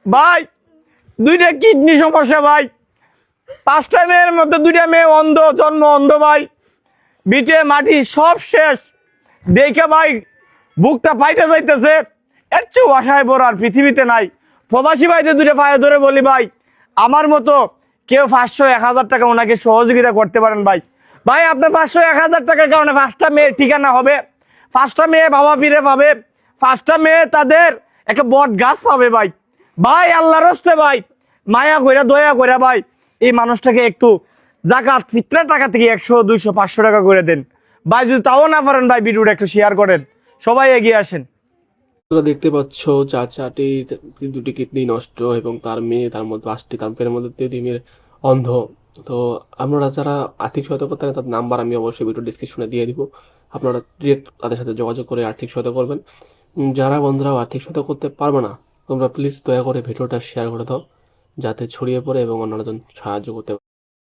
ভাই দুইটা কিডনি সমস্যা ভাই, 5টা মেয়ের মধ্যে 2টা মেয়ে অন্ধ, জন্ম অন্ধ ভাই। বিটে মাটি সব শেষ দেখে ভাই বুকটা ফাইটে যাইতেছে। এর চেয়ে অসহায় বড় আর পৃথিবীতে নাই। প্রবাসী ভাইদের 2টা পায়ে ধরে বলি ভাই, আমার মতো কেউ 500-1000 টাকা ওনাকে সহযোগিতা করতে পারেন ভাই। ভাই আপনার 500-1000 টাকার কারণে 5টা মেয়ের ঠিকানা হবে, 5টা মেয়ে বাবা ফিরে পাবে, 5টা মেয়ে তাদের একটা বট গাছ পাবে ভাই। ভাই আল্লাহর রাস্তে ভাই মায়া কইরা দয়া কইরা ভাই এই মানুষটাকে একটু জাকাত ফিতরার টাকা থেকে 100, 200, 500 টাকা করে দেন ভাই। যদি তাও না পারেন ভাই ভিডিওটা একটু শেয়ার করেন, সবাই এগিয়ে আসেন। তোমরা দেখতে পাচ্ছ চাচাটি দুটি কিডনি নষ্ট এবং তার মেয়ে, তার মধ্যে 5টি, তার মেয়ের মধ্যে 2 মেয়ের অন্ধ। তো আপনারা যারা আর্থিক সহায়তা করতে চান তাদের নাম্বার আমি অবশ্যই ভিডিও ডিসক্রিপশনে দিয়ে দিব। আপনারা ডিরেক্ট তাদের সাথে যোগাযোগ করে আর্থিক সহায়তা করবেন। যারা বন্ধুরা আর্থিক সহায়তা করতে পারবে না, তোমরা প্লিজ দয়া করে ভিডিওটা শেয়ার করে দাও যাতে ছড়িয়ে পড়ে এবং অন্যজন সাহায্য করতে